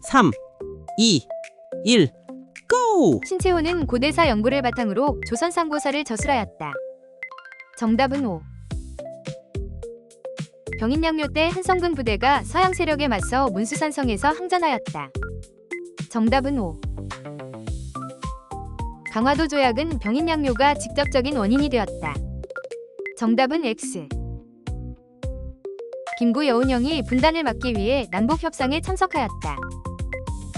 3, 2, 1, 고! 신채호는 고대사 연구를 바탕으로 조선 상고사를 저술하였다. 정답은 O. 병인양요 때 한성근 부대가 서양 세력에 맞서 문수산성에서 항전하였다. 정답은 O. 강화도 조약은 병인양요가 직접적인 원인이 되었다. 정답은 X. 김구 여운형이 분단을 막기 위해 남북협상에 참석하였다.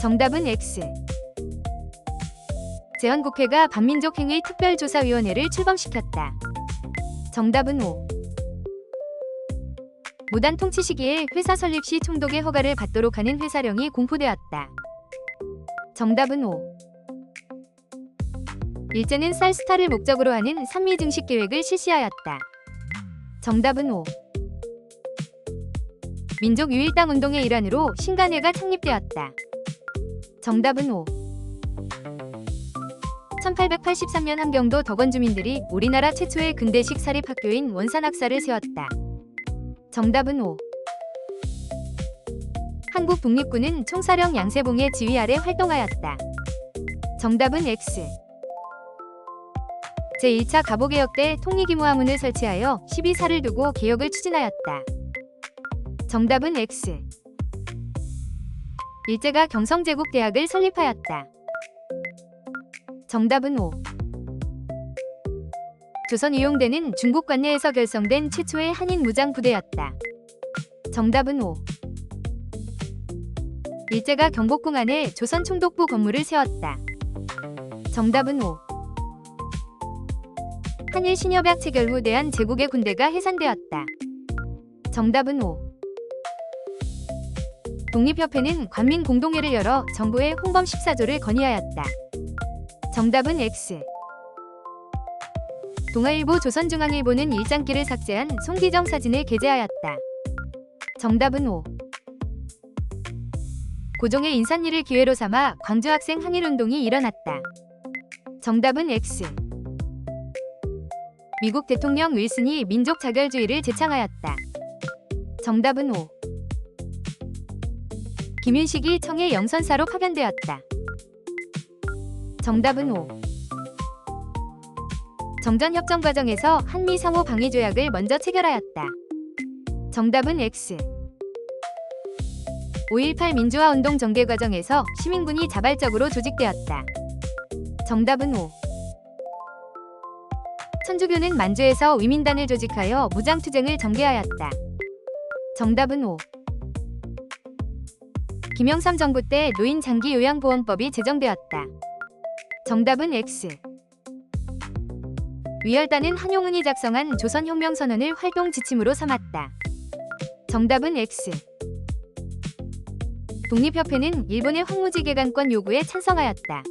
정답은 X. 제헌국회가 반민족행위 특별조사위원회를 출범시켰다. 정답은 O. 무단 통치 시기에 회사 설립 시 총독의 허가를 받도록 하는 회사령이 공포되었다. 정답은 O. 일제는 쌀수탈을 목적으로 하는 산미 증식 계획을 실시하였다. 정답은 O. 민족 유일당 운동의 일환으로 신간회가 창립되었다. 정답은 O. 1883년 함경도 덕원 주민들이 우리나라 최초의 근대식 사립학교인 원산학사를 세웠다. 정답은 O. 한국 독립군은 총사령 양세봉의 지휘 아래 활동하였다. 정답은 X. 제1차 갑오개혁 때 통일기무화문을 설치하여 12사를 두고 개혁을 추진하였다. 정답은 X. 일제가 경성제국대학을 설립하였다. 정답은 O. 조선의용대는 중국 관내에서 결성된 최초의 한인 무장 부대였다. 정답은 O. 일제가 경복궁 안에 조선 총독부 건물을 세웠다. 정답은 O. 한일 신협약 체결 후 대한 제국의 군대가 해산되었다. 정답은 O. 독립협회는 관민공동회를 열어 정부에 홍범 14조를 건의하였다. 정답은 X. 동아일보 조선중앙일보는 일장기를 삭제한 송기정 사진을 게재하였다. 정답은 O. 고종의 인산리를 기회로 삼아 광주 학생 항일운동이 일어났다. 정답은 X. 미국 대통령 윌슨이 민족 자결주의를 제창하였다. 정답은 O. 김윤식이 청해 영선사로 파견되었다. 정답은 O. 정전협정 과정에서 한미 상호 방위 조약을 먼저 체결하였다. 정답은 X. 5.18 민주화운동 전개 과정에서 시민군이 자발적으로 조직되었다. 정답은 O. 천주교는 만주에서 위민단을 조직하여 무장투쟁을 전개하였다. 정답은 O. 김영삼 정부 때 노인 장기 요양보험법이 제정되었다. 정답은 X. 위열단은 한용운이 작성한 조선혁명선언을 활동 지침으로 삼았다. 정답은 X. 독립협회는 일본의 황무지 개간권 요구에 찬성하였다.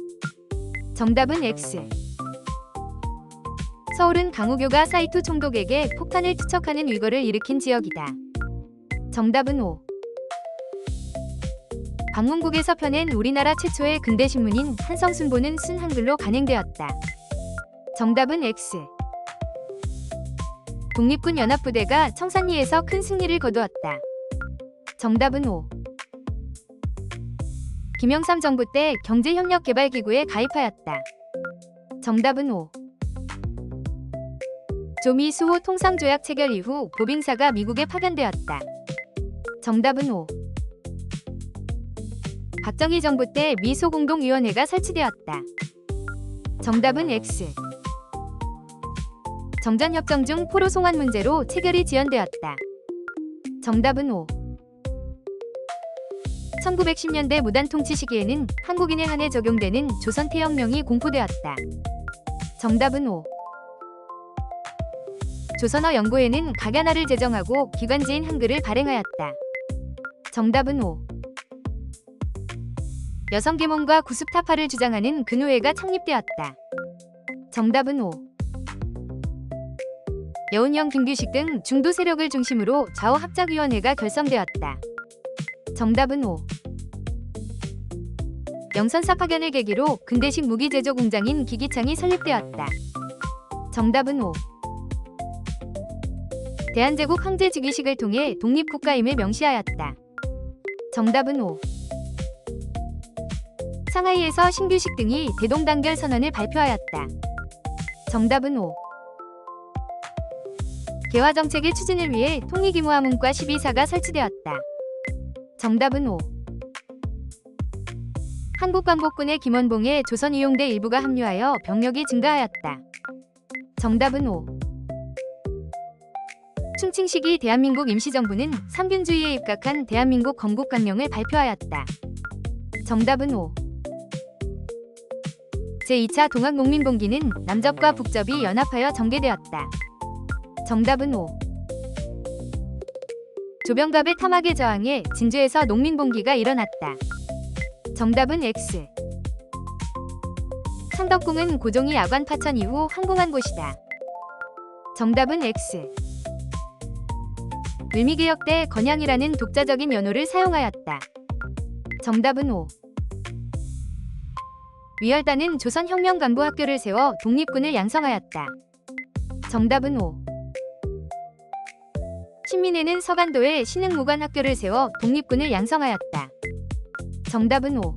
정답은 X. 서울은 강우교가 사이토 총독에게 폭탄을 투척하는 위거를 일으킨 지역이다. 정답은 O. 방문국에서 펴낸 우리나라 최초의 근대신문인 한성순보는 순한글로 간행되었다. 정답은 X. 독립군 연합부대가 청산리에서 큰 승리를 거두었다. 정답은 O. 김영삼 정부 때 경제협력개발기구에 가입하였다. 정답은 O. 조미 수호 통상조약 체결 이후 보빙사가 미국에 파견되었다. 정답은 O. 박정희 정부 때 미소공동위원회가 설치되었다. 정답은 X. 정전협정 중 포로 송환 문제로 체결이 지연되었다. 정답은 O. 1910년대 무단통치 시기에는 한국인에 한해 적용되는 조선태형령이 공포되었다. 정답은 O. 조선어 연구회는 각야나를 제정하고 기관지인 한글을 발행하였다. 정답은 O. 여성계몽과 구습타파를 주장하는 근우회가 창립되었다. 정답은 O. 여운형 김규식 등 중도 세력을 중심으로 좌우합작위원회가 결성되었다. 정답은 O. 영선사 파견을 계기로 근대식 무기 제조 공장인 기기창이 설립되었다. 정답은 O. 대한제국 황제즉위식을 통해 독립국가임을 명시하였다. 정답은 O. 상하이에서 신규식 등이 대동단결 선언을 발표하였다. 정답은 5. 개화 정책의 추진을 위해 통일기무화문과 12사가 설치되었다. 정답은 5. 한국광복군의 김원봉에 조선이용대 일부가 합류하여 병력이 증가하였다. 정답은 5. 충칭 시기 대한민국 임시정부는 삼균주의에 입각한 대한민국 건국강령을 발표하였다. 정답은 5. 제2차 동학농민봉기는 남접과 북접이 연합하여 전개되었다. 정답은 5. 조병갑의 탐악에 저항해 진주에서 농민봉기가 일어났다. 정답은 X. 창덕궁은 고종이 야관 파천 이후 황궁한 곳이다. 정답은 X. 을미개혁 때 건양이라는 독자적인 연호를 사용하였다. 정답은 5. 위열단은 조선혁명간부학교를 세워 독립군을 양성하였다. 정답은 5. 신민회는 서간도에 신흥무관학교를 세워 독립군을 양성하였다. 정답은 5.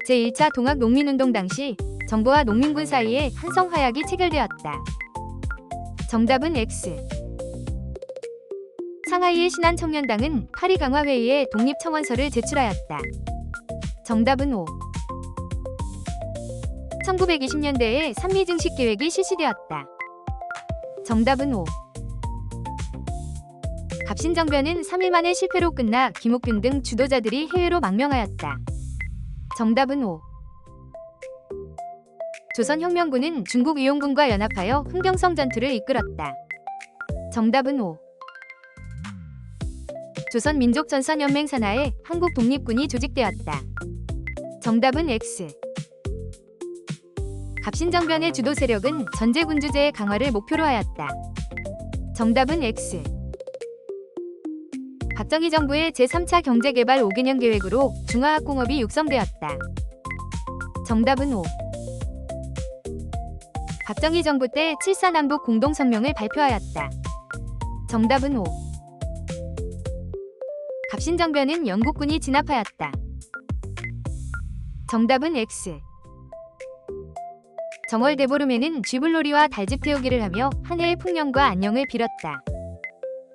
제1차 동학농민운동 당시 정부와 농민군 사이에 한성화약이 체결되었다. 정답은 X. 상하이의 신한청년당은 파리 강화회의에 독립청원서를 제출하였다. 정답은 5. 1920년대에 삼미증식 계획이 실시되었다. 정답은 5. 갑신정변은 3일 만에 실패로 끝나 김옥균 등 주도자들이 해외로 망명하였다. 정답은 5. 조선혁명군은 중국위용군과 연합하여 흥경성 전투를 이끌었다. 정답은 5. 조선민족전선연맹 산하에 한국 독립군이 조직되었다. 정답은 X. 갑신정변의 주도 세력은 전제군주제의 강화를 목표로 하였다. 정답은 X. 박정희 정부의 제3차 경제개발 5개년 계획으로 중화학공업이 육성되었다. 정답은 5. 박정희 정부 때 7.4남북 공동성명을 발표하였다. 정답은 5. 갑신정변은 영국군이 진압하였다. 정답은 X. 정월 대보름에는 쥐불놀이와 달집 태우기를 하며 한 해의 풍년과 안녕을 빌었다.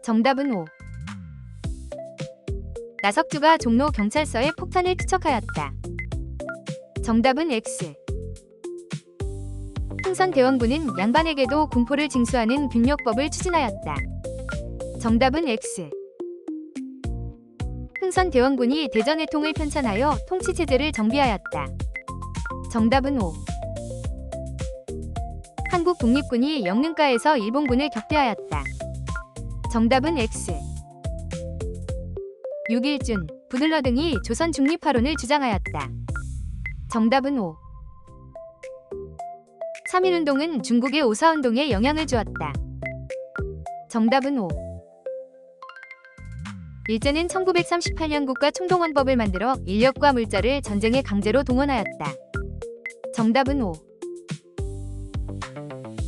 정답은 5. 나석주가 종로 경찰서에 폭탄을 투척하였다. 정답은 X. 흥선대원군은 양반에게도 군포를 징수하는 균역법을 추진하였다. 정답은 X. 흥선대원군이 대전회통을 편찬하여 통치체제를 정비하였다. 정답은 5. 한국 독립군이 영릉가에서 일본군을 격퇴하였다. 정답은 X. 육일준, 부들러 등이 조선 중립화론을 주장하였다. 정답은 5. 3.1운동은 중국의 오사운동에 영향을 주었다. 정답은 5. 일제는 1938년 국가총동원법을 만들어 인력과 물자를 전쟁에 강제로 동원하였다. 정답은 5.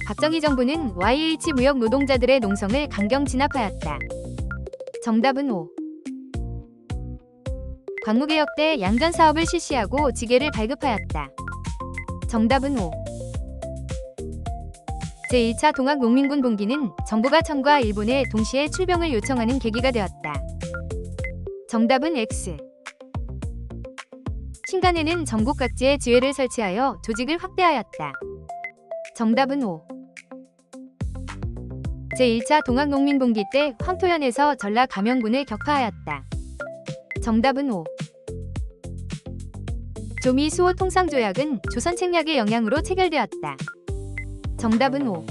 박정희 정부는 YH 무역 노동자들의 농성을 강경 진압하였다. 정답은 5. 광무개혁 때 양전 사업을 실시하고 지게를 발급하였다. 정답은 5. 제1차 동학농민군 봉기는 정부가 청과 일본에 동시에 출병을 요청하는 계기가 되었다. 정답은 X. 신간에는 전국 각지에 지회를 설치하여 조직을 확대하였다. 정답은 5. 제1차 동학농민봉기 때 황토현에서 전라 감영군을 격파하였다. 정답은 5. 조미 수호 통상조약은 조선 책략의 영향으로 체결되었다. 정답은 5.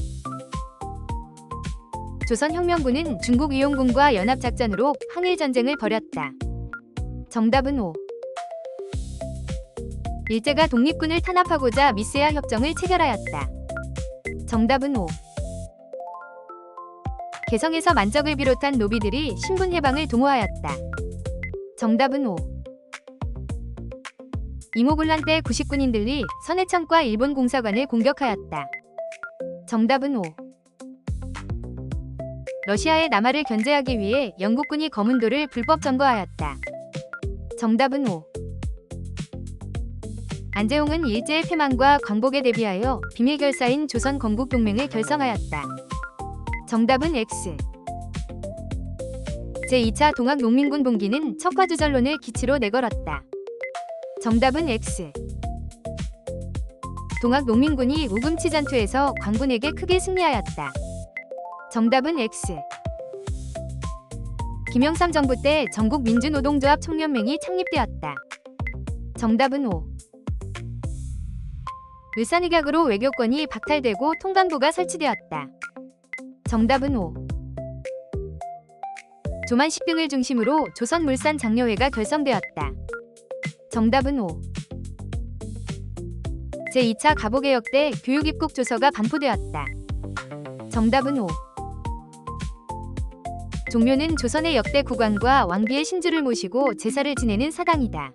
조선혁명군은 중국위용군과 연합작전으로 항일전쟁을 벌였다. 정답은 5. 일제가 독립군을 탄압하고자 미스야 협정을 체결하였다. 정답은 5. 개성에서 만적을 비롯한 노비들이 신분해방을 도모하였다. 정답은 5. 이모군란 때 구식군인들이 선해청과 일본 공사관을 공격하였다. 정답은 5. 러시아의 남하를 견제하기 위해 영국군이 거문도를 불법 점거하였다. 정답은 5. 안재홍은 일제의 패망과 광복에 대비하여 비밀 결사인 조선 건국 동맹을 결성하였다. 정답은 X. 제2차 동학농민군 봉기는 척화주절론을 기치로 내걸었다. 정답은 X. 동학농민군이 우금치 전투에서 광군에게 크게 승리하였다. 정답은 X. 김영삼 정부 때 전국민주노동조합 총연맹이 창립되었다. 정답은 O. 을사늑약으로 외교권이 박탈되고 통강부가 설치되었다. 정답은 O. 조만식 등을 중심으로 조선물산장려회가 결성되었다. 정답은 O. 제2차 갑오개혁 때 교육입국 조서가 반포되었다. 정답은 O. 종묘는 조선의 역대 국왕과 왕비의 신주를 모시고 제사를 지내는 사당이다.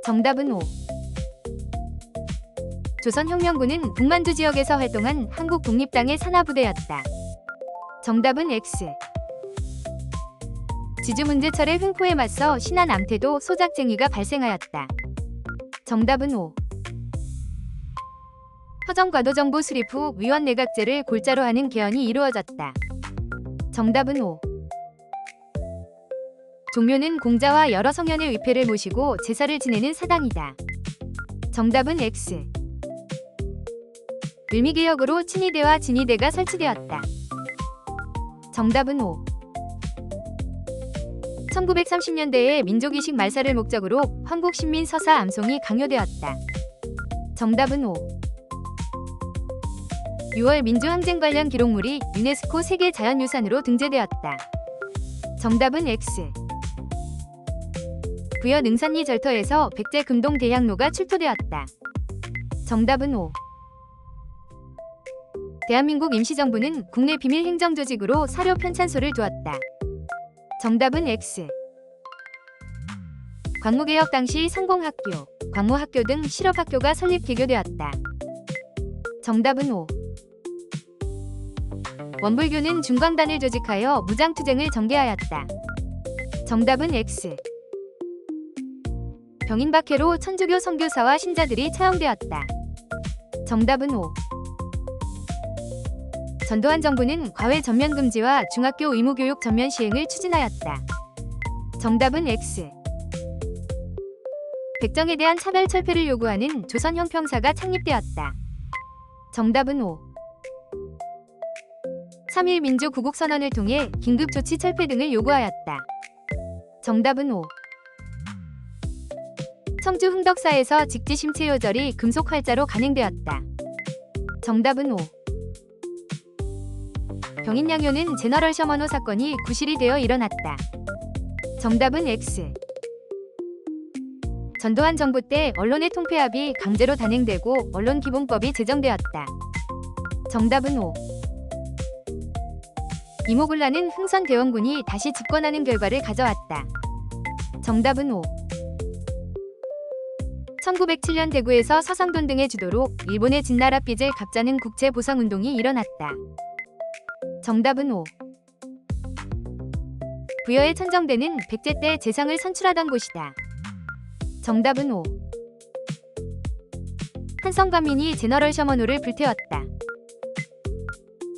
정답은 O. 조선혁명군은 북만주 지역에서 활동한 한국독립당의 산하부대였다. 정답은 X. 지주문제철의 횡포에 맞서 신안 암태도 소작쟁이가 발생하였다. 정답은 O. 허정과도정부 수립 후 위원내각제를 골자로 하는 개헌이 이루어졌다. 정답은 O. 종묘는 공자와 여러 성현의 위패를 모시고 제사를 지내는 사당이다. 정답은 X. 을미개혁으로 친위대와 진위대가 설치되었다. 정답은 O. 1930년대에 민족이식 말살을 목적으로 황국신민 서사 암송이 강요되었다. 정답은 O. 6월 민주항쟁 관련 기록물이 유네스코 세계자연유산으로 등재되었다. 정답은 X. 부여 능선리 절터에서 백제 금동 대향로가 출토되었다. 정답은 O. 대한민국 임시정부는 국내 비밀 행정조직으로 사료 편찬소를 두었다. 정답은 X. 광무개혁 당시 상공학교, 광무학교 등 실업학교가 설립 개교되었다. 정답은 O. 원불교는 중광단을 조직하여 무장투쟁을 전개하였다. 정답은 X. 병인박해로 천주교 선교사와 신자들이 처형되었다. 정답은 O. 전두환 정부는 과외 전면 금지와 중학교 의무교육 전면 시행을 추진하였다. 정답은 X. 백정에 대한 차별 철폐를 요구하는 조선 형평사가 창립되었다. 정답은 O. 3.1 민주구국선언을 통해 긴급조치 철폐 등을 요구하였다. 정답은 O. 청주 흥덕사에서 직지심체 요절이 금속 활자로 간행되었다. 정답은 O. 병인양요는 제너럴 셔먼호 사건이 구실이 되어 일어났다. 정답은 X. 전두환 정부 때 언론의 통폐합이 강제로 단행되고 언론기본법이 제정되었다. 정답은 O. 이모굴라는 흥선대원군이 다시 집권하는 결과를 가져왔다. 정답은 O. 1907년 대구에서 서상돈 등의 주도로 일본의 진나라 빚을 갚자는 국제보상운동이 일어났다. 정답은 O. 부여의 천정대는 백제 때 재상을 선출하던 곳이다. 정답은 O. 한성관민이 제너럴 셔먼호를 불태웠다.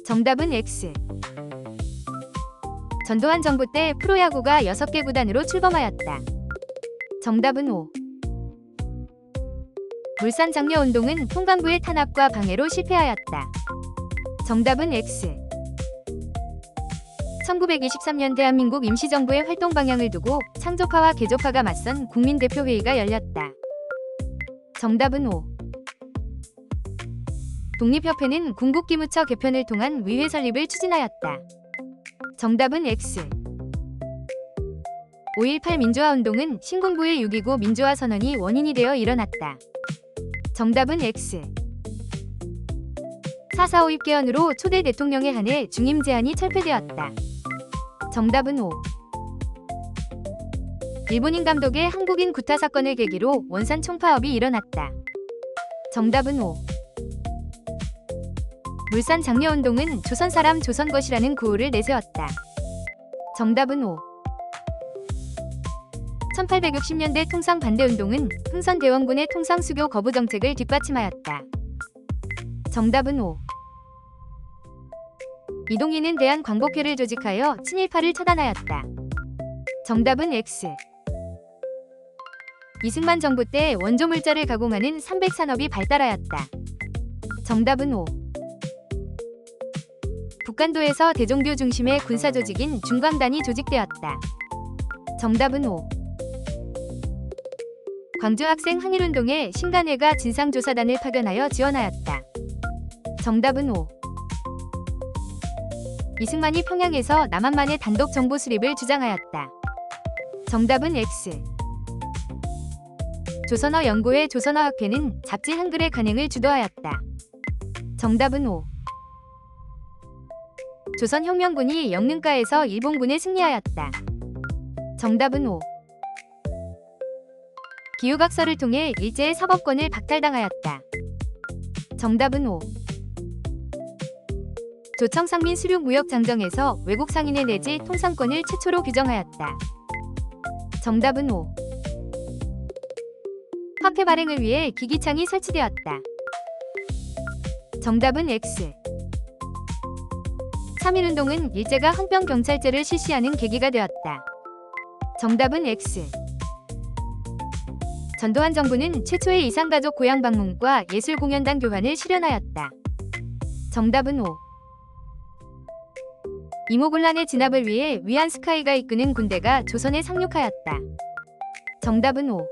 정답은 X. 전두환 정부 때 프로야구가 6개 구단으로 출범하였다. 정답은 O. 물산장려운동은 통강부의 탄압과 방해로 실패하였다. 정답은 X. 1923년 대한민국 임시정부의 활동 방향을 두고 창조파와 개조파가 맞선 국민대표회의가 열렸다. 정답은 O. 독립협회는 군국기무처 개편을 통한 위회 설립을 추진하였다. 정답은 X. 5.18 민주화운동은 신군부의 6.29 민주화선언이 원인이 되어 일어났다. 정답은 X. 4.4 5입개헌으로 초대 대통령에 한해 중임 제한이 철폐되었다. 정답은 O. 일본인 감독의 한국인 구타 사건을 계기로 원산 총파업이 일어났다. 정답은 O. 물산 장려운동은 조선 사람 조선 것이라는 구호를 내세웠다. 정답은 O. 1860년대 통상 반대운동은 흥선대원군의 통상 수교 거부 정책을 뒷받침하였다. 정답은 5. 이동희는 대한광복회를 조직하여 친일파를 처단하였다. 정답은 X. 이승만 정부 때 원조물자를 가공하는 삼백산업이 발달하였다. 정답은 5. 북간도에서 대종교 중심의 군사조직인 중광단이 조직되었다. 정답은 5. 광주 학생 항일운동에 신간회가 진상조사단을 파견하여 지원하였다. 정답은 5. 이승만이 평양에서 남한만의 단독 정보 수립을 주장하였다. 정답은 X. 조선어 연구회 조선어학회는 잡지 한글의 간행을 주도하였다. 정답은 5. 조선혁명군이 영릉가에서 일본군에 승리하였다. 정답은 5. 기후각서를 통해 일제의 사법권을 박탈당하였다. 정답은 5. 조청상민 수륙무역장정에서 외국 상인의 내지 통상권을 최초로 규정하였다. 정답은 5. 화폐 발행을 위해 기기창이 설치되었다. 정답은 X. 3.1운동은 일제가 헌병경찰제를 실시하는 계기가 되었다. 정답은 X. 전두환 정부는 최초의 이산가족 고향 방문과 예술공연단 교환을 실현하였다. 정답은 5. 이모곤란의 진압을 위해 위안스카이가 이끄는 군대가 조선에 상륙하였다. 정답은 5.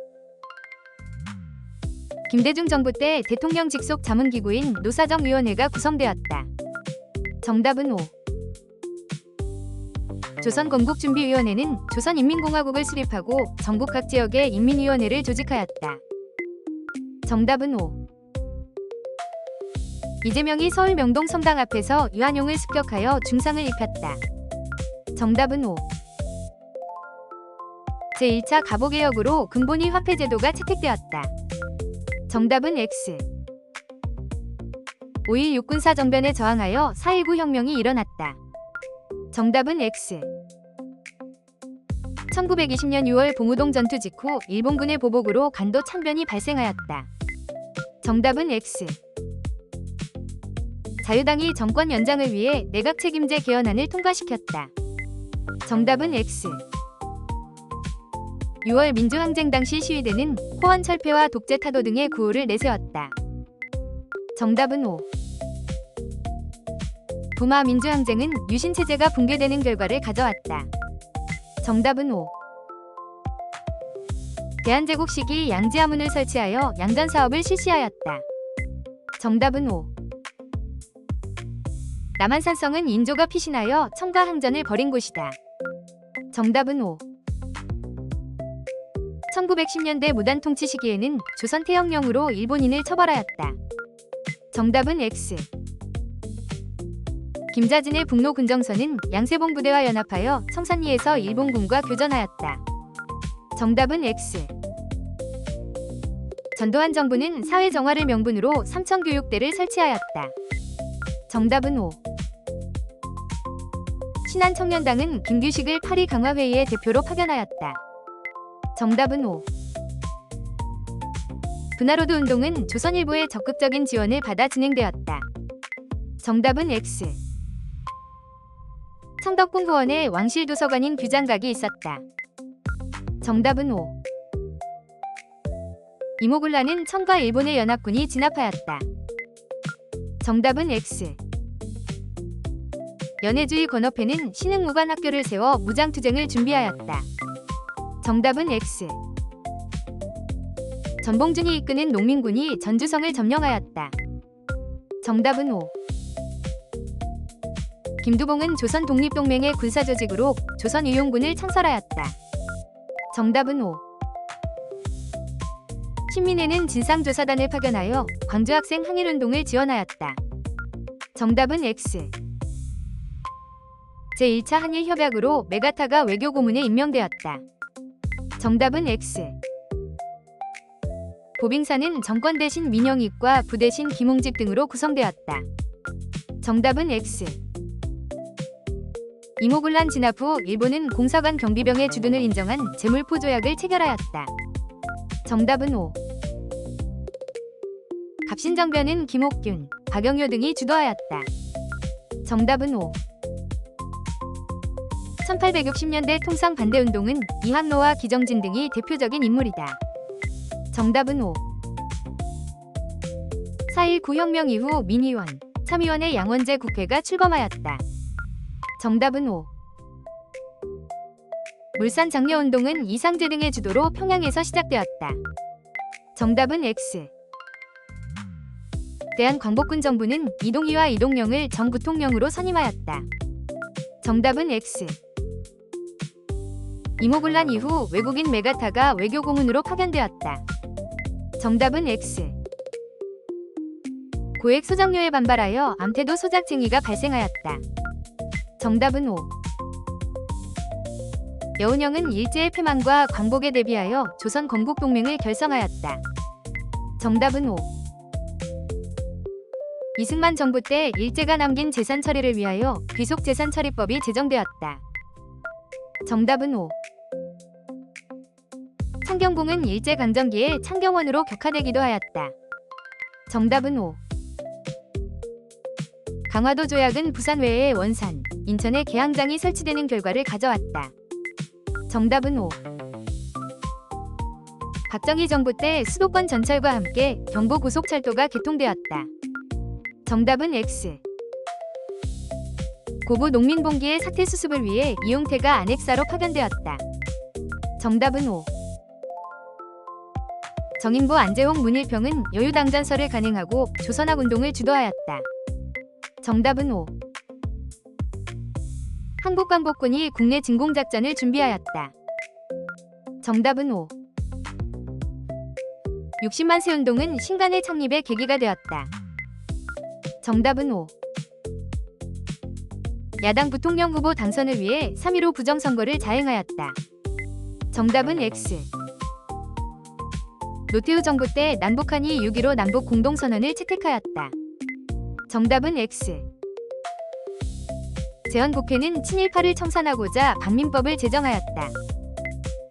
김대중 정부 때 대통령 직속 자문기구인 노사정위원회가 구성되었다. 정답은 5. 조선건국준비위원회는 조선인민공화국을 수립하고 전국 각 지역의 인민위원회를 조직하였다. 정답은 5. 이재명이 서울 명동 성당 앞에서 유한용을 습격하여 중상을 입혔다. 정답은 5. 제1차 갑오개혁으로 금본위 화폐제도가 채택되었다. 정답은 X. 5.1 육군사 정변에 저항하여 4.19 혁명이 일어났다. 정답은 X. 1920년 6월 봉우동 전투 직후 일본군의 보복으로 간도 참변이 발생하였다. 정답은 X. 자유당이 정권 연장을 위해 내각 책임제 개헌안을 통과시켰다. 정답은 X. 6월 민주항쟁 당시 시위대는 호원 철폐와 독재 타도 등의 구호를 내세웠다. 정답은 5. 부마 민주항쟁은 유신체제가 붕괴되는 결과를 가져왔다. 정답은 5. 대한제국 시기 양지하문을 설치하여 양전사업을 실시하였다. 정답은 5. 남한산성은 인조가 피신하여 청과 항전을 벌인 곳이다. 정답은 5. 1910년대 무단 통치 시기에는 조선 태영령으로 일본인을 처벌하였다. 정답은 X. 김자진의 북로 군정선은 양세봉 부대와 연합하여 청산리에서 일본군과 교전하였다. 정답은 X. 전두환 정부는 사회정화를 명분으로 삼천교육대를 설치하였다. 정답은 5. 신한청년당은 김규식을 파리 강화회의의 대표로 파견하였다. 정답은 5. 분하로드 운동은 조선일보의 적극적인 지원을 받아 진행되었다. 정답은 X. 청덕궁 후원에 왕실도서관인 규장각이 있었다. 정답은 5. 이모곤란은 청과 일본의 연합군이 진압하였다. 정답은 X. 연해주의 건업회는 신흥무관학교를 세워 무장투쟁을 준비하였다. 정답은 X. 전봉준이 이끄는 농민군이 전주성을 점령하였다. 정답은 5. 김두봉은 조선 독립동맹의 군사조직으로 조선의용군을 창설하였다. 정답은 5. 신민회는 진상조사단을 파견하여 광주학생 항일운동을 지원하였다. 정답은 X. 제1차 한일협약으로 메가타가 외교고문에 임명되었다. 정답은 X. 보빙사는 정권 대신 민영익과 부 대신 김홍집 등으로 구성되었다. 정답은 X. 이모군란 진압 후 일본은 공사관 경비병의 주둔을 인정한 제물포 조약을 체결하였다. 정답은 5. 갑신정변은 김옥균, 박영효 등이 주도하였다. 정답은 5. 1860년대 통상 반대운동은 이항로와 기정진 등이 대표적인 인물이다. 정답은 5. 4.19 혁명 이후 민의원, 참의원의 양원제 국회가 출범하였다. 정답은 5. 물산 장려운동은 이상제 등의 주도로 평양에서 시작되었다. 정답은 X. 대한광복군 정부는 이동희와 이동영을 정 부통령으로 선임하였다. 정답은 X. 이모군란 이후 외국인 메가타가 외교고문으로 파견되었다. 정답은 X. 고액 소작료에 반발하여 암태도 소작쟁이가 발생하였다. 정답은 5. 여운형은 일제의 패망과 광복에 대비하여 조선 건국동맹을 결성하였다. 정답은 5. 이승만 정부 때 일제가 남긴 재산 처리를 위하여 귀속재산처리법이 제정되었다. 정답은 5. 창경궁은 일제강점기에 창경원으로 격화되기도 하였다. 정답은 5. 강화도 조약은 부산 외의 원산, 인천에 개항장이 설치되는 결과를 가져왔다. 정답은 5. 박정희 정부 때 수도권 전철과 함께 경부고속철도가 개통되었다. 정답은 X. 고부 농민봉기의 사태 수습을 위해 이용태가 안핵사로 파견되었다. 정답은 5. 정인보 안재홍 문일평은 여유당전설을 간행하고 조선학운동을 주도하였다. 정답은 5. 한국광복군이 국내 진공작전을 준비하였다. 정답은 5. 60만 세운동은 신간의 창립의 계기가 되었다. 정답은 5. 야당 부통령 후보 당선을 위해 3.15 부정선거를 자행하였다. 정답은 X. 노태우 정부 때 남북한이 6.15 남북 공동선언을 채택하였다. 정답은 X. 재헌국회는 친일파를 청산하고자 반민법을 제정하였다.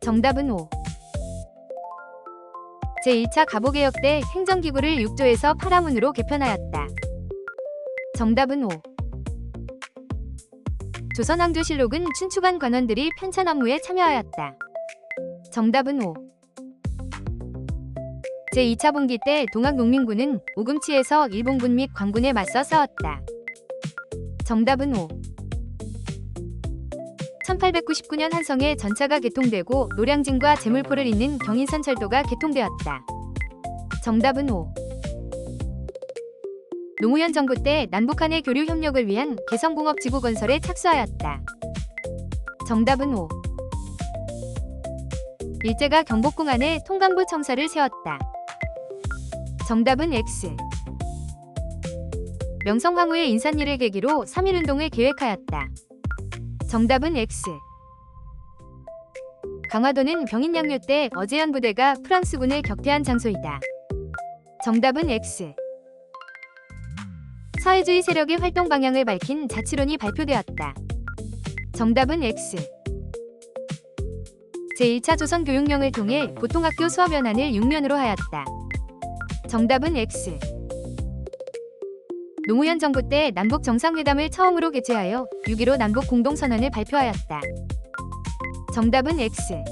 정답은 5. 제1차 가보개혁 때 행정기구를 6조에서 8하문으로 개편하였다. 정답은 5. 조선왕조실록은 춘추관 관원들이 편찬 업무에 참여하였다. 정답은 5. 제2차 분기 때 동학농민군은 오금치에서 일본군 및 광군에 맞서 싸웠다. 정답은 5. 1899년 한성에 전차가 개통되고 노량진과 제물포를 잇는 경인선철도가 개통되었다. 정답은 5. 노무현 정부 때 남북한의 교류 협력을 위한 개성공업지구 건설에 착수하였다. 정답은 5. 일제가 경복궁 안에 통강부 청사를 세웠다. 정답은 X. 명성황후의 인산일을 계기로 3.1운동을 계획하였다. 정답은 X. 강화도는 병인양요 때 어제현 부대가 프랑스군을 격퇴한 장소이다. 정답은 X. 사회주의 세력의 활동 방향을 밝힌 자치론이 발표되었다. 정답은 X. 제1차 조선교육령을 통해 보통학교 수업연한을 6년으로 하였다. 정답은 X. 노무현 정부 때 남북 정상회담을 처음으로 개최하여 6.15 남북 공동선언을 발표하였다. 정답은 X.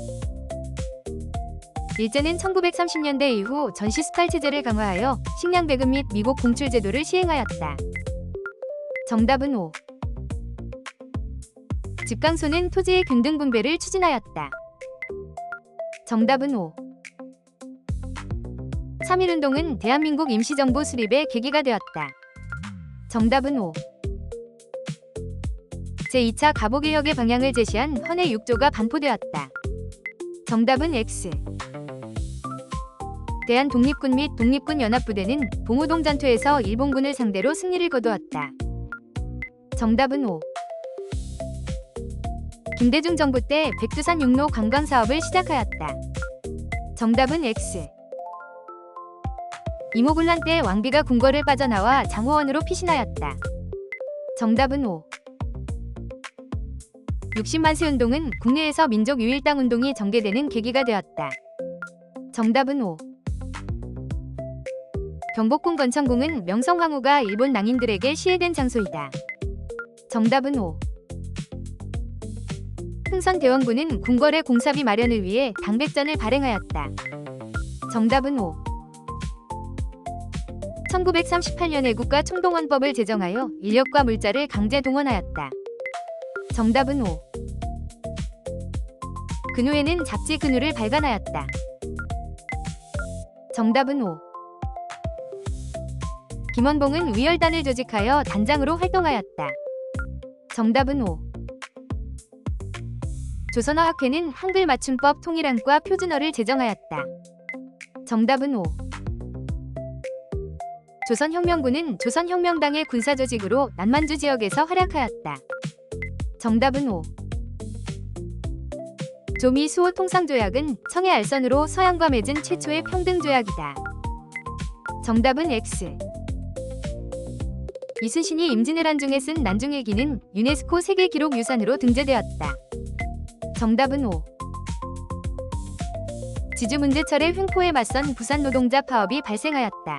일제는 1930년대 이후 전시 수탈 체제를 강화하여 식량 배급 및 미국 공출 제도를 시행하였다. 정답은 5. 집강소는 토지의 균등 분배를 추진하였다. 정답은 5. 3.1운동은 대한민국 임시정부 수립의 계기가 되었다. 정답은 5. 제2차 가보개혁의 방향을 제시한 헌해 6조가 반포되었다. 정답은 X. 대한독립군 및 독립군 연합부대는 봉오동 전투에서 일본군을 상대로 승리를 거두었다. 정답은 5. 김대중 정부 때 백두산 육로 관광사업을 시작하였다. 정답은 X. 이모군란 때 왕비가 궁궐을 빠져나와 장호원으로 피신하였다. 정답은 5. 60만세 운동은 국내에서 민족 유일당 운동이 전개되는 계기가 되었다. 정답은 5. 경복궁 건천궁은 명성황후가 일본 낭인들에게 시해된 장소이다. 정답은 5. 흥선대원군은 궁궐의 공사비 마련을 위해 당백전을 발행하였다. 정답은 5. 1938년에 국가 총동원법을 제정하여 인력과 물자를 강제 동원하였다. 정답은 5. 근후에는 잡지 근후를 발간하였다. 정답은 5. 김원봉은 위열단을 조직하여 단장으로 활동하였다. 정답은 5. 조선어학회는 한글 맞춤법 통일안과 표준어를 제정하였다. 정답은 5. 조선혁명군은 조선혁명당의 군사조직으로 남만주 지역에서 활약하였다. 정답은 5. 조미 수호 통상조약은 청해 알선으로 서양과 맺은 최초의 평등조약이다. 정답은 X. 이순신이 임진왜란 난중에 쓴 난중일기는 유네스코 세계기록유산으로 등재되었다. 정답은 5. 지주문제철의 횡포에 맞선 부산 노동자 파업이 발생하였다.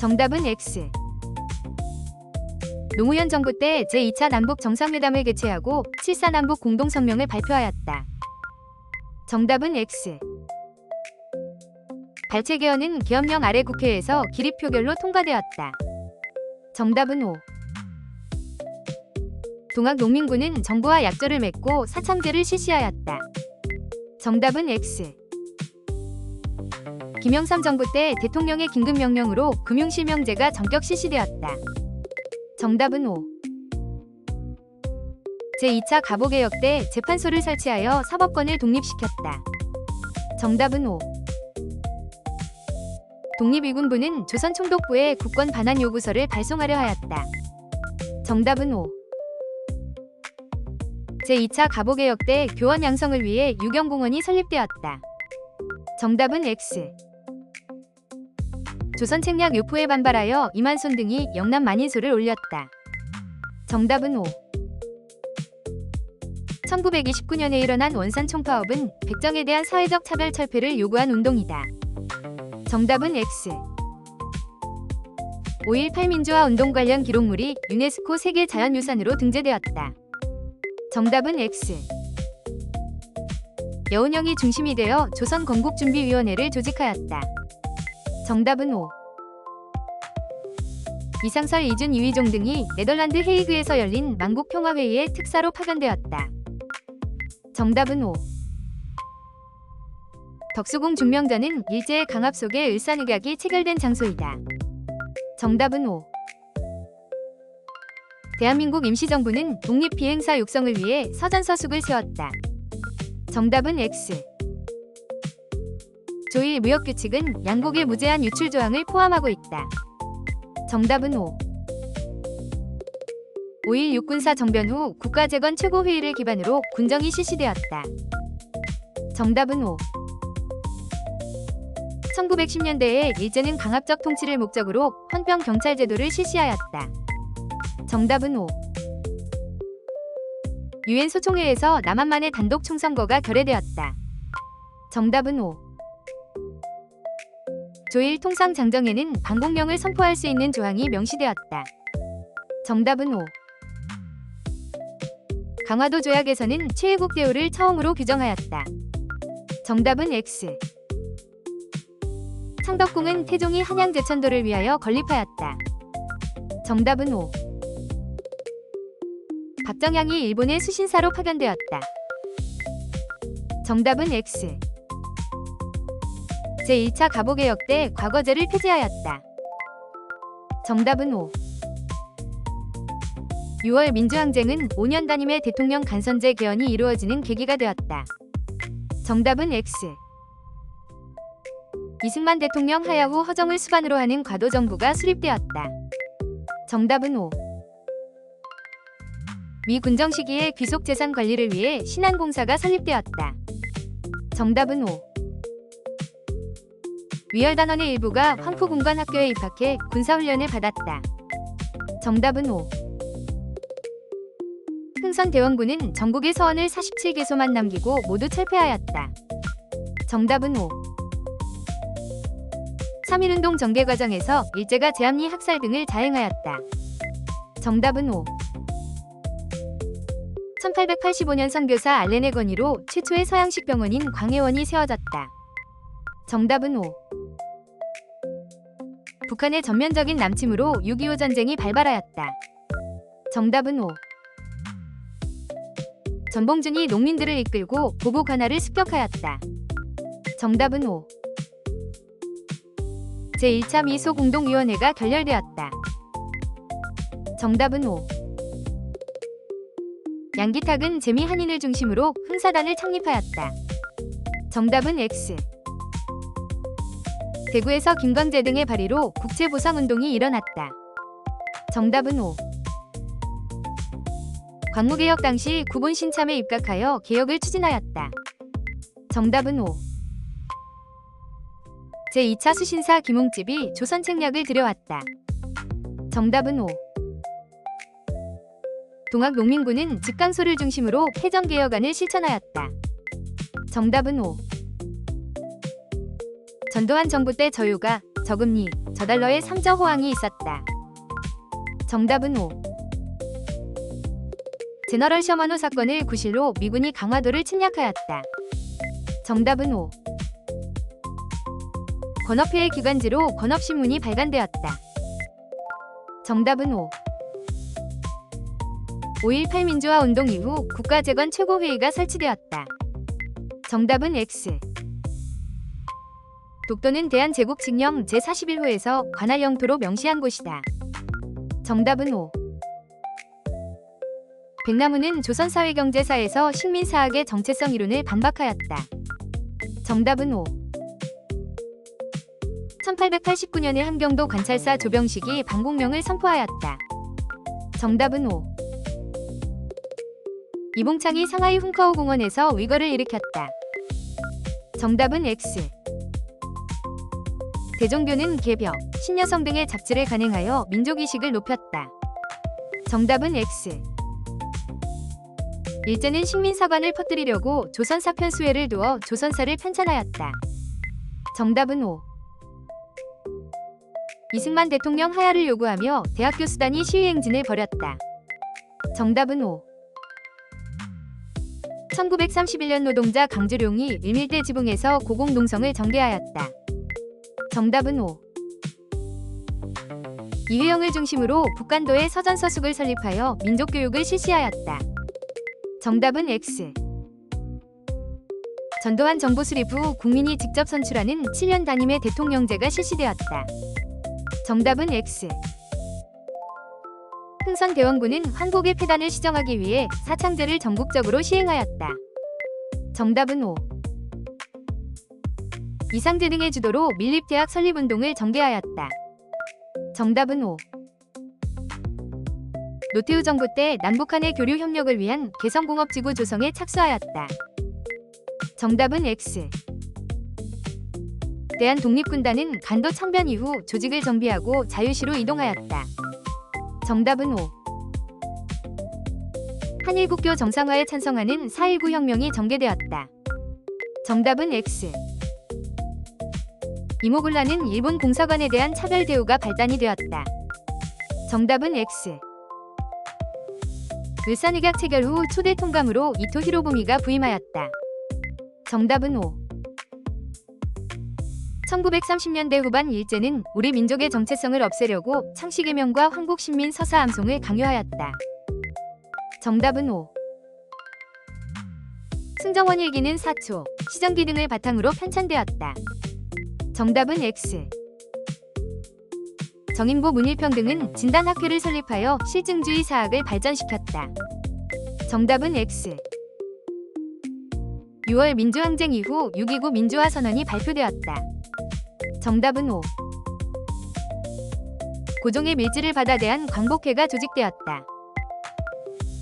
정답은 X. 노무현 정부 때 제2차 남북 정상회담을 개최하고 7.4 남북 공동성명을 발표하였다. 정답은 X. 발췌 개헌은 계엄령 아래 국회에서 기립표결로 통과되었다. 정답은 5. 동학농민군은 정부와 약조를 맺고 사창제를 실시하였다. 정답은 X. 김영삼 정부 때 대통령의 긴급명령으로 금융실명제가 전격 실시되었다. 정답은 5. 제2차 가보개혁 때 재판소를 설치하여 사법권을 독립시켰다. 정답은 5. 독립위군부는 조선총독부에 국권 반환 요구서를 발송하려 하였다. 정답은 5. 제2차 가보개혁 때 교원 양성을 위해 유경공원이 설립되었다. 정답은 X. 조선책략 유포에 반발하여 이만손 등이 영남 만인소를 올렸다. 정답은 5. 1929년에 일어난 원산 총파업은 백정에 대한 사회적 차별 철폐를 요구한 운동이다. 정답은 X. 5.18 민주화 운동 관련 기록물이 유네스코 세계 자연유산으로 등재되었다. 정답은 X. 여운형이 중심이 되어 조선 건국준비위원회를 조직하였다. 정답은 5. 이상설, 이준, 이휘종 등이 네덜란드 헤이그에서 열린 만국평화회의의 특사로 파견되었다. 정답은 5. 덕수궁 중명전은 일제의 강압 속에 을사늑약이 체결된 장소이다. 정답은 5. 대한민국 임시정부는 독립비행사 육성을 위해 서전서숙을 세웠다. 정답은 X. 조1 무역규칙은 양곡의 무제한 유출 조항을 포함하고 있다. 정답은 5. 5.1 육군사 정변 후 국가재건 최고회의를 기반으로 군정이 실시되었다. 정답은 5. 1910년대에 일제는 강압적 통치를 목적으로 헌병 경찰제도를 실시하였다. 정답은 5. 유엔 소총회에서 남한만의 단독 총선거가 결의되었다. 정답은 5. 조1 통상장정에는 방공령을 선포할 수 있는 조항이 명시되었다. 정답은 5. 강화도 조약에서는 최애국 대우를 처음으로 규정하였다. 정답은 X. 창덕궁은 태종이 한양 제천도를 위하여 건립하였다. 정답은 5. 박정향이 일본의 수신사로 파견되었다. 정답은 X. 제1차 가보개혁 때 과거제를 폐지하였다. 정답은 5. 6월 민주항쟁은 5년 단임의 대통령 간선제 개헌이 이루어지는 계기가 되었다. 정답은 X. 이승만 대통령 하야 후 허정을 수반으로 하는 과도정부가 수립되었다. 정답은 5. 미 군정 시기에 귀속재산 관리를 위해 신안공사가 설립되었다. 정답은 5. 위열단원의 일부가 황푸군관학교에 입학해 군사훈련을 받았다. 정답은 5. 흥선대원군은 전국의 서원을 47개소만 남기고 모두 철폐하였다. 정답은 5. 3.1운동 전개 과정에서 일제가 제압리 학살 등을 자행하였다. 정답은 5. 1885년 선교사 알렌의 건의로 최초의 서양식 병원인 광해원이 세워졌다. 정답은 5. 북한의 전면적인 남침으로 6.25 전쟁이 발발하였다. 정답은 5. 전봉준이 농민들을 이끌고 보고 관할을 습격하였다. 정답은 5. 제1차 미소 공동위원회가 결렬되었다. 정답은 5. 양기탁은 재미 한인을 중심으로 흥사단을 창립하였다. 정답은 X. 대구에서 김광재 등의 발의로 국채보상운동이 일어났다. 정답은 5. 광무개혁 당시 구본 신참에 입각하여 개혁을 추진하였다. 정답은 5. 제2차 수신사 김웅집이 조선책략을 들여왔다. 정답은 5. 동학농민군은 직강소를 중심으로 패전개혁안을 실천하였다. 정답은 5. 전두환 정부 때 저유가, 저금리, 저달러의 3저 호황이 있었다. 정답은 5. 제너럴 셔먼호 사건을 구실로 미군이 강화도를 침략하였다. 정답은 5. 권업회의 기관지로 권업신문이 발간되었다. 정답은 5. 5.18 민주화 운동 이후 국가재건 최고회의가 설치되었다. 정답은 X. 독도는 대한제국칙령 제41호에서 관할 영토로 명시한 곳이다. 정답은 5. 백나무는 조선사회경제사에서 식민사학의 정체성 이론을 반박하였다. 정답은 5. 1889년에 함경도 관찰사 조병식이 방공명을 선포하였다. 정답은 5. 이봉창이 상하이 훈커우 공원에서 위거를 일으켰다. 정답은 X. 대종교는 개벽, 신여성 등의 잡지를 간행하여 민족의식을 높였다. 정답은 X. 일제는 식민사관을 퍼뜨리려고 조선사편수회를 두어 조선사를 편찬하였다. 정답은 5. 이승만 대통령 하야를 요구하며 대학교 수단이 시위행진을 벌였다. 정답은 5. 1931년 노동자 강주룡이 일밀대 지붕에서 고공농성을 전개하였다. 정답은 5. 이회영을 중심으로 북간도에 서전서숙을 설립하여 민족교육을 실시하였다. 정답은 X. 전두환 정부 수립 후 국민이 직접 선출하는 7년 단임의 대통령제가 실시되었다. 정답은 X. 흥선대원군은 한국의 폐단을 시정하기 위해 사창제를 전국적으로 시행하였다. 정답은 5. 이상제 등의 주도로 밀립대학 설립운동을 전개하였다. 정답은 5. 노태우 정부 때 남북한의 교류 협력을 위한 개성공업지구 조성에 착수하였다. 정답은 X. 대한독립군단은 간도 창변 이후 조직을 정비하고 자유시로 이동하였다. 정답은 5. 한일국교 정상화에 찬성하는 4.19 혁명이 전개되었다. 정답은 X. 이모굴라는 일본 공사관에 대한 차별 대우가 발단이 되었다. 정답은 X. 을사늑약 체결 후 초대 통감으로 이토 히로부미가 부임하였다. 정답은 5. 1930년대 후반 일제는 우리 민족의 정체성을 없애려고 창씨개명과 황국신민 서사암송을 강요하였다. 정답은 5. 승정원 일기는 사초, 시정기 등을 바탕으로 편찬되었다. 정답은 X. 정인보 문일평 등은 진단학회를 설립하여 실증주의 사학을 발전시켰다. 정답은 X. 6월 민주항쟁 이후 6.29 민주화 선언이 발표되었다. 정답은 5. 고종의 밀지를 받아 대한 광복회가 조직되었다.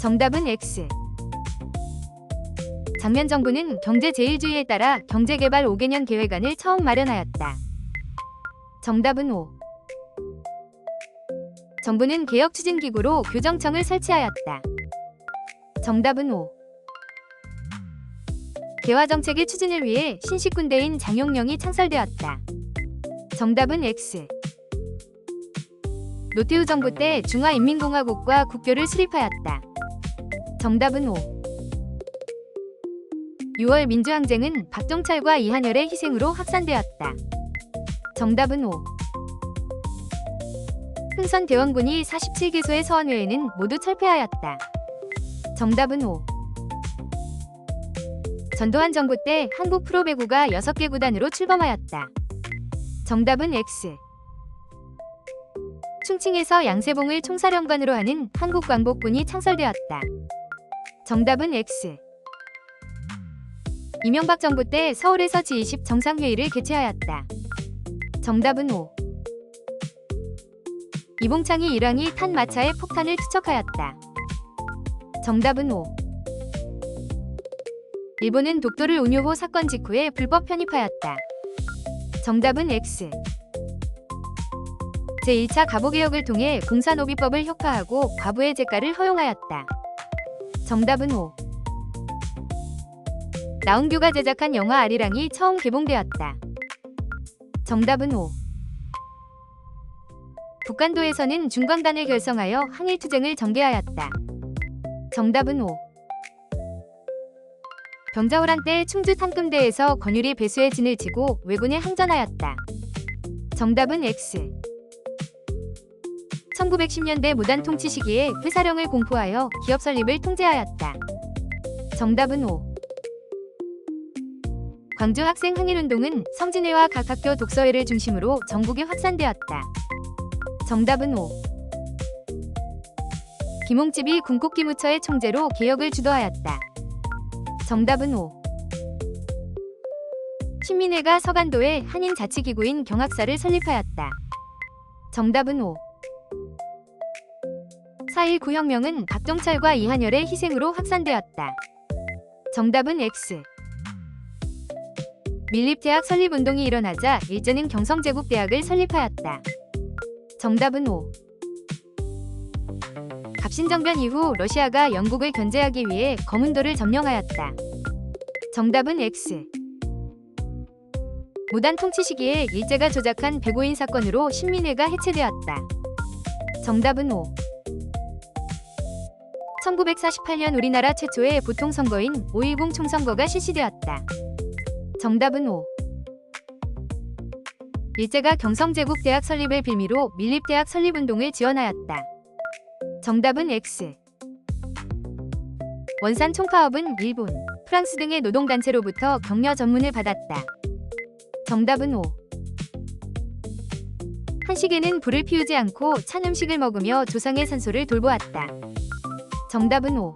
정답은 X. 장면 정부는 경제제일주의에 따라 경제개발 5개년 계획안을 처음 마련하였다. 정답은 5. 정부는 개혁추진기구로 교정청을 설치하였다. 정답은 O. 개화 정책의 추진을 위해 신식 군대인 장용령이 창설되었다. 정답은 X. 노태우 정부 때 중화인민공화국과 국교를 수립하였다. 정답은 O. 6월 민주항쟁은 박종철과 이한열의 희생으로 확산되었다. 정답은 O. 흥선대원군이 47개소의 서원회에는 모두 철폐하였다. 정답은 O. 전두환 정부 때 한국 프로배구가 6개 구단으로 출범하였다. 정답은 X. 충칭에서 양세봉을 총사령관으로 하는 한국광복군이 창설되었다. 정답은 X. 이명박 정부 때 서울에서 G20 정상회의를 개최하였다. 정답은 O. 이봉창이 일왕이 탄 마차에 폭탄을 투척하였다. 정답은 O. 일본은 독도를 운요호 사건 직후에 불법 편입하였다. 정답은 X. 제1차 가보개혁을 통해 공사노비법을 혁파하고 과부의 재가를 허용하였다. 정답은 O. 나운규가 제작한 영화 아리랑이 처음 개봉되었다. 정답은 O. 북한도에서는 중광단을 결성하여 항일투쟁을 전개하였다. 정답은 O. 병자호란 때 충주 탕금대에서 권율이 배수의 진을 치고 왜군에 항전하였다. 정답은 X. 1910년대 무단 통치 시기에 회사령을 공포하여 기업 설립을 통제하였다. 정답은 O. 광주 학생 항일운동은 성진회와 각 학교 독서회를 중심으로 전국에 확산되었다. 정답은 O. 김홍집이 군국기무처의 총재로 개혁을 주도하였다. 정답은 O. 신민회가 서간도에 한인자치기구인 경학사를 설립하였다. 정답은 O. 4.19 혁명은 박종철과 이한열의 희생으로 확산되었다. 정답은 X. 밀립대학 설립운동이 일어나자 일제는 경성제국대학을 설립하였다. 정답은 O. 갑신정변 이후 러시아가 영국을 견제하기 위해 거문도를 점령하였다. 정답은 X. 무단 통치 시기에 일제가 조작한 배고인 사건으로 신민회가 해체되었다. 정답은 O. 1948년 우리나라 최초의 보통선거인 5.10 총선거가 실시되었다. 정답은 O. 일제가 경성제국대학 설립을 빌미로 밀립대학 설립운동을 지원하였다. 정답은 X. 원산 총파업은 일본, 프랑스 등의 노동단체로부터 격려 전문을 받았다. 정답은 O. 한식에는 불을 피우지 않고 찬 음식을 먹으며 조상의 산소를 돌보았다. 정답은 O.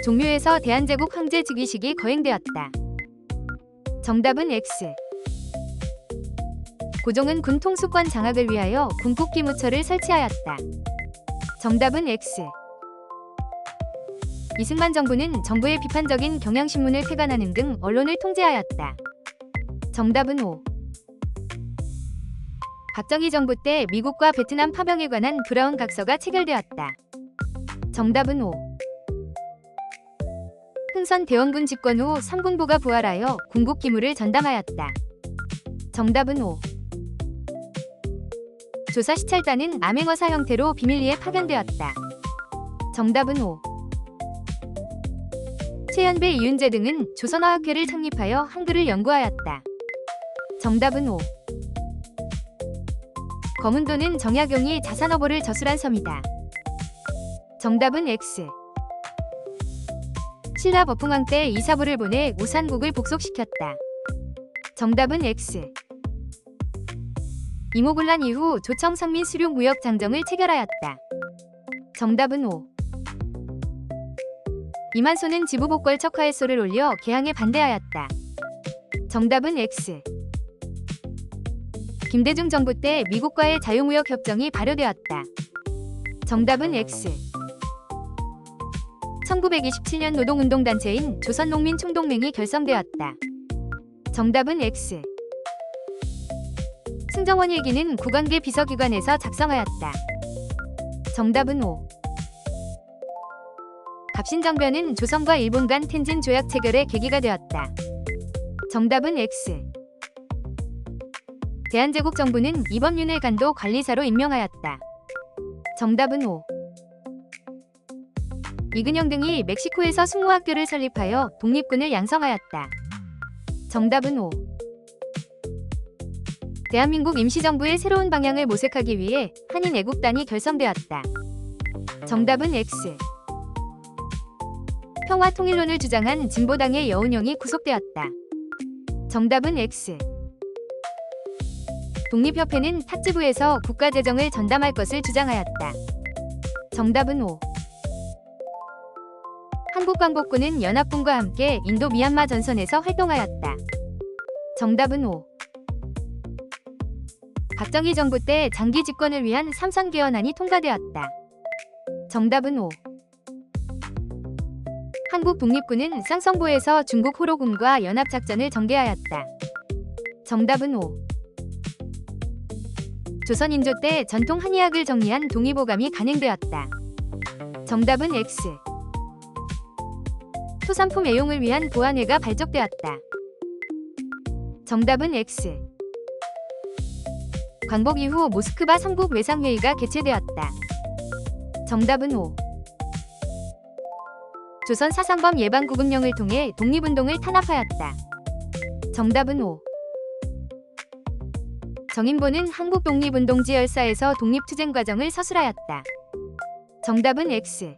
종묘에서 대한제국 황제 즉위식이 거행되었다. 정답은 X. 고종은 군 통수권 장악을 위하여 군국기무처를 설치하였다. 정답은 X. 이승만 정부는 정부의 비판적인 경향신문을 폐간하는 등 언론을 통제하였다. 정답은 O. 박정희 정부 때 미국과 베트남 파병에 관한 브라운 각서가 체결되었다. 정답은 O. 흥선 대원군 집권 후 삼군보가 부활하여 군국기무를 전담하였다. 정답은 O. 조사시찰단은 암행어사 형태로 비밀리에 파견되었다. 정답은 O. 최연배 이윤재 등은 조선어학회를 창립하여 한글을 연구하였다. 정답은 O. 거문도는 정약용이 자산어보를 저술한 섬이다. 정답은 X. 신라 버풍왕 때 이사부를 보내 오산국을 복속시켰다. 정답은 X. 이모군란 이후 조청 상민 수륙 무역 장정을 체결하였다. 정답은 O. 이만소는 지부복걸 척화의소를 올려 개항에 반대하였다. 정답은 X. 김대중 정부 때 미국과의 자유무역 협정이 발효되었다. 정답은 X. 1927년 노동운동단체인 조선농민총동맹이 결성되었다. 정답은 X. 승정원 일기는 국왕계 비서기관에서 작성하였다. 정답은 O. 갑신정변은 조선과 일본 간 텐진 조약 체결의 계기가 되었다. 정답은 X. 대한제국 정부는 이범윤을 간도 관리사로 임명하였다. 정답은 O. 이근영 등이 멕시코에서 숙모학교를 설립하여 독립군을 양성하였다. 정답은 O. 대한민국 임시정부의 새로운 방향을 모색하기 위해 한인 애국단이 결성되었다. 정답은 X. 평화통일론을 주장한 진보당의 여운형이 구속되었다. 정답은 X. 독립협회는 탁지부에서 국가재정을 전담할 것을 주장하였다. 정답은 O. 한국광복군은 연합군과 함께 인도 미얀마 전선에서 활동하였다. 정답은 O. 박정희 정부 때 장기 집권을 위한 삼선 개헌안이 통과되었다. 정답은 O. 한국 독립군은 쌍성보에서 중국 호로군과 연합작전을 전개하였다. 정답은 O. 조선인조 때 전통 한의학을 정리한 동의보감이 간행되었다. 정답은 X. 토산품 애용을 위한 보안회가 발족되었다. 정답은 X. 광복 이후 모스크바 삼국 외상회의가 개최되었다. 정답은 O. 조선 사상범 예방구금령을 통해 독립운동을 탄압하였다. 정답은 O. 정인보는 한국 독립운동지 열사에서 독립투쟁 과정을 서술하였다. 정답은 X.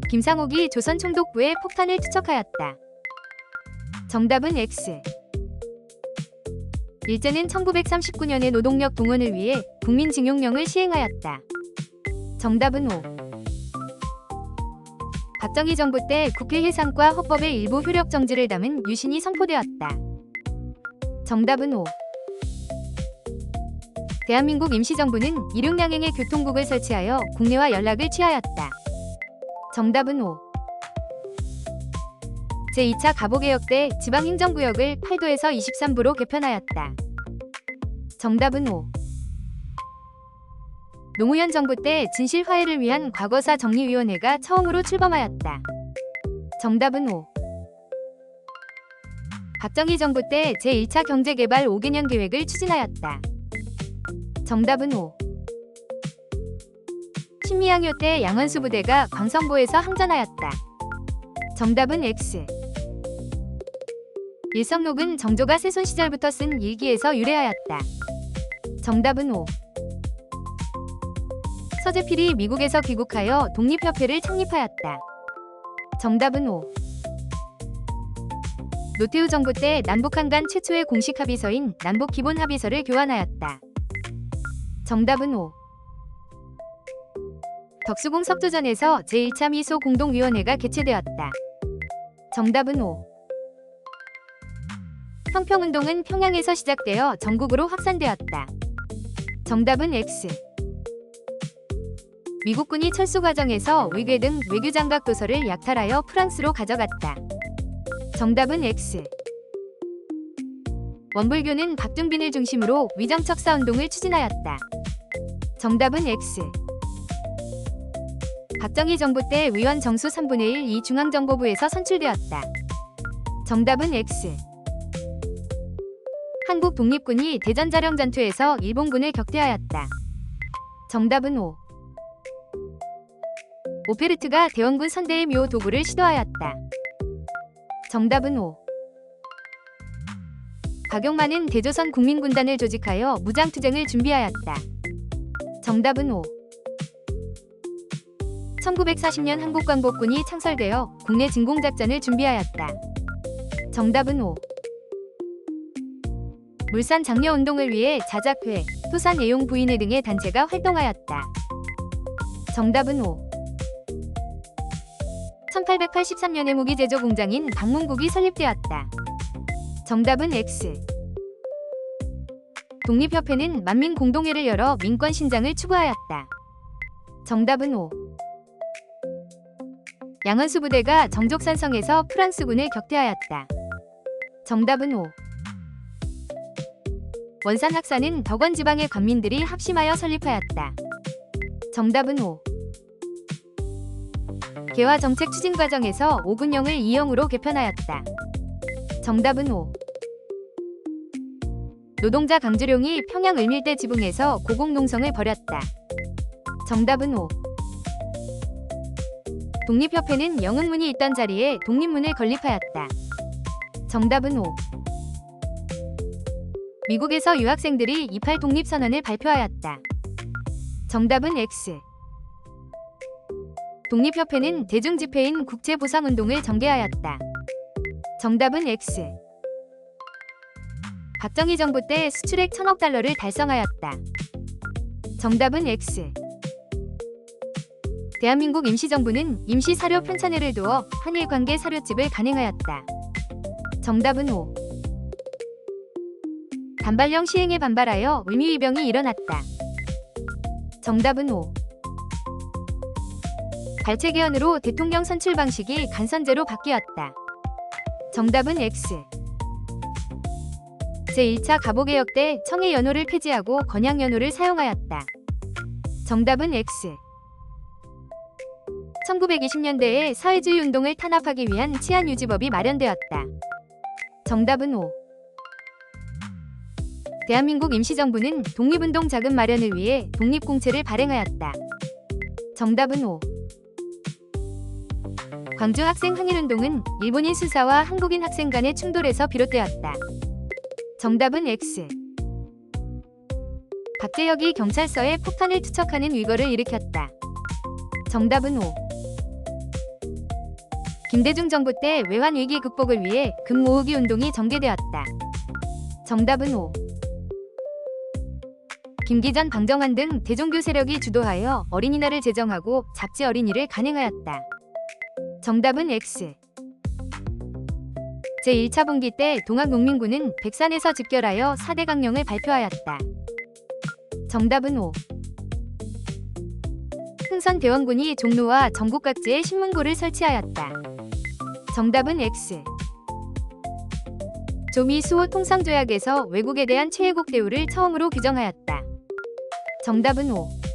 김상옥이 조선 총독부에 폭탄을 투척하였다. 정답은 X. 일제는 1939년에 노동력 동원을 위해 국민징용령을 시행하였다. 정답은 O. 박정희 정부 때 국회 해산과 헌법의 일부 효력 정지를 담은 유신이 선포되었다. 정답은 O. 대한민국 임시정부는 이륙량행의 교통국을 설치하여 국내와 연락을 취하였다. 정답은 O. 제2차 가보개혁 때 지방행정구역을 8도에서 23부로 개편하였다. 정답은 O. 노무현 정부 때 진실화해를 위한 과거사 정리위원회가 처음으로 출범하였다. 정답은 O. 박정희 정부 때 제1차 경제개발 5개년 계획을 추진하였다. 정답은 O. 신미양요 때 양원수 부대가 광성보에서 항전하였다. 정답은 X. 일성록은 정조가 세손 시절부터 쓴 일기에서 유래하였다. 정답은 O. 서재필이 미국에서 귀국하여 독립협회를 창립하였다. 정답은 O. 노태우 정부 때 남북한 간 최초의 공식 합의서인 남북기본합의서를 교환하였다. 정답은 O. 덕수궁 석조전에서 제1차 미소 공동위원회가 개최되었다. 정답은 O. 평평운동은 평양에서 시작되어 전국으로 확산되었다. 정답은 X. 미국군이 철수 과정에서 위궤 등 외교장각 도서를 약탈하여 프랑스로 가져갔다. 정답은 X. 원불교는 박중빈을 중심으로 위정척사운동을 추진하였다. 정답은 X. 박정희 정부 때 위원 정수 3분의 1 이 중앙정보부에서 선출되었다. 정답은 X. 한국 독립군이 대전자령 전투에서 일본군을 격퇴하였다. 정답은 O. 오페르트가 대원군 선대의 묘 도구를 시도하였다. 정답은 O. 박용만은 대조선 국민군단을 조직하여 무장투쟁을 준비하였다. 정답은 O. 1940년 한국광복군이 창설되어 국내 진공작전을 준비하였다. 정답은 O. 물산 장려운동을 위해 자작회, 토산 애용 부인회 등의 단체가 활동하였다. 정답은 O. 1883년에 무기 제조 공장인 방문국이 설립되었다. 정답은 X. 독립협회는 만민공동회를 열어 민권 신장을 추구하였다. 정답은 O. 양원수 부대가 정족산성에서 프랑스군을 격퇴하였다. 정답은 O. 원산학사는 덕원 지방의 관민들이 합심하여 설립하였다. 정답은 O. 개화 정책 추진 과정에서 5군령을 2영으로 개편하였다. 정답은 5. 노동자 강주룡이 평양 을밀대 지붕에서 고공농성을 벌였다. 정답은 5. 독립협회는 영흥문이 있던 자리에 독립문을 건립하였다. 정답은 5. 미국에서 유학생들이 28 독립선언을 발표하였다. 정답은 X. 독립협회는 대중집회인 국제보상운동을 전개하였다. 정답은 X. 박정희 정부 때 수출액 1000억 달러를 달성하였다. 정답은 X. 대한민국 임시정부는 임시사료 편찬회를 두어 한일관계 사료집을 간행하였다. 정답은 5. 단발령 시행에 반발하여 을미위병이 일어났다. 정답은 5. 발췌 개헌으로 대통령 선출 방식이 간선제로 바뀌었다. 정답은 X. 제1차 갑오개혁 때 청해연호를 폐지하고 건양연호를 사용하였다. 정답은 X. 1920년대에 사회주의 운동을 탄압하기 위한 치안유지법이 마련되었다. 정답은 5. 대한민국 임시정부는 독립운동 자금 마련을 위해 독립공채를 발행하였다. 정답은 5. 광주 학생 항일운동은 일본인 수사와 한국인 학생 간의 충돌에서 비롯되었다. 정답은 X. 박재혁이 경찰서에 폭탄을 투척하는 위거를 일으켰다. 정답은 5. 김대중 정부 때 외환위기 극복을 위해 금 모으기 운동이 전개되었다. 정답은 5. 김기전, 방정환 등 대종교 세력이 주도하여 어린이날을 제정하고 잡지 어린이를 간행하였다. 정답은 X. 제1차 분기 때 동학농민군은 백산에서 집결하여 4대 강령을 발표하였다. 정답은 5. 흥선대원군이 종로와 전국 각지에 신문고를 설치하였다. 정답은 X. 조미 수호 통상조약에서 외국에 대한 최애국 대우를 처음으로 규정하였다. 정답은 5.